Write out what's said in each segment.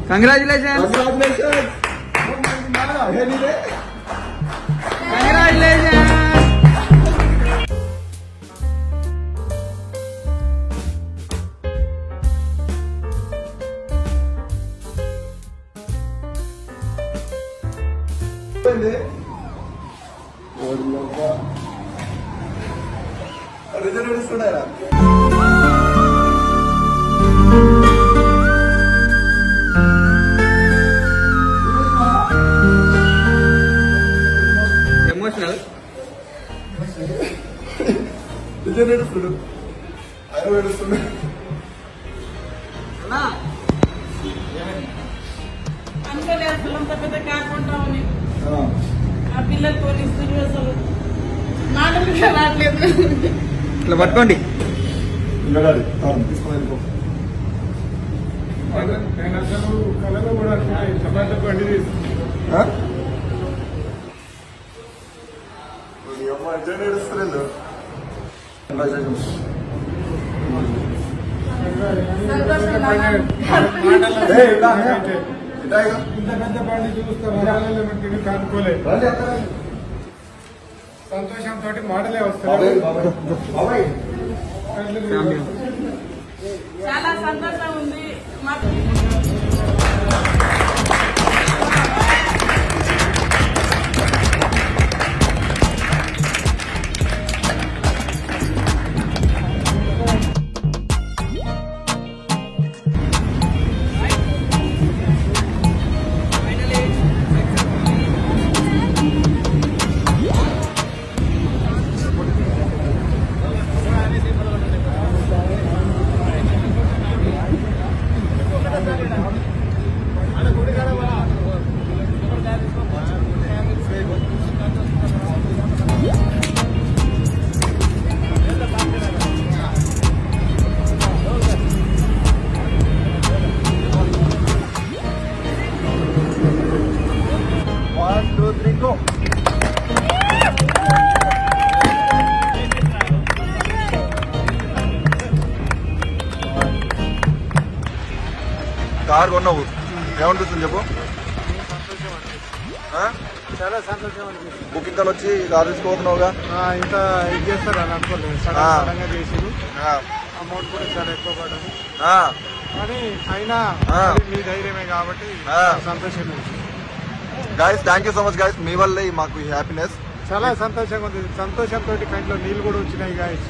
Congratulations. Emotional. ఇట్లా పట్టుకోండి. సంతోషంతో మాటలే వస్తాయి. చాలా సంతోషం ఉంది. కార్ కొన్నావు, ఏమనిపిస్తుంది చెప్పు? చాలా సంతోషం అనిపిస్తుంది. బుకింగ్ కాల్ వచ్చి కార్ తీసుకోతున్నావుగా, ఇంత ఇది చేస్తారు అని అనుకోలేదు. సడన్గా చేసారు. అమౌంట్ కూడా చాలా ఎక్కువ పడదు కానీ అయినా మీ ధైర్యమే కాబట్టి సంతోషం. Guys thank you so much guys, మీ వల్లే మాకు ఈ హ్యాపీనెస్. చాలా సంతోషంగా ఉంది. సంతోషంతో కంట్లో నీళ్ళు కూడా వచ్చినాయి గాయస్.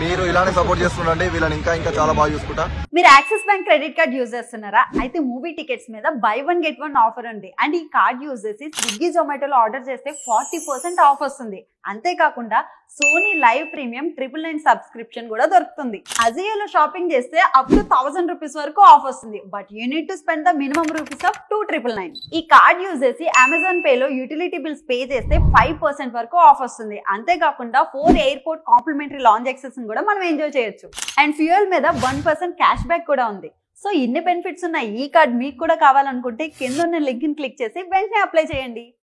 మీరు ఇలానే సపోర్ట్ చేస్తుండండి, వీళ్ళని ఇంకా ఇంకా చాలా బాగా చూసుకుంటా. మీరు axis bank credit card use చేస్తున్నారా? అయితే మూవీ టికెట్స్ మీద బై 1 get 1 ఆఫర్ ఉంది. అండ్ ఈ కార్డ్ యూజ్ చేసి స్విగ్గీ జొమాటోలో ఆర్డర్ చేస్తే 40% ఆఫ్ వస్తుంది. అంతేకాకుండా సోనీ లైవ్ ప్రీమియం 999 సబ్స్క్రిప్షన్ కూడా దొరుకుతుంది. అజియోలో షాపింగ్ చేస్తే అప్ టు 1000 రూపీస్ వరకు ఆఫ్ వస్తుంది. But you need to spend the minimum rupees of 299. ఈ కార్డ్ యూజ్ చేసి అమెజాన్ పే లో యూటిలిటీ బిల్స్ పే చేస్తే 5% వరకు ఆఫ్ వస్తుంది. అంతేకాకుండా 4 ఎయిర్పోర్ట్ కాంప్లిమెంటరీ లాంజ్ యాక్సెస్ కూడా మనం ఎంజాయ్ చేయొచ్చు. అండ్ ఫ్యూయల్ మీద 1% క్యాష్ బ్యాక్ కూడా ఉంది. సో ఇన్ని బెనిఫిట్స్ ఉన్న ఈ కార్డ్ మీకు కూడా కావాలనుకుంటే కింద ఉన్న లింక్ ని క్లిక్ చేసి వెంటనే అప్లై చేయండి.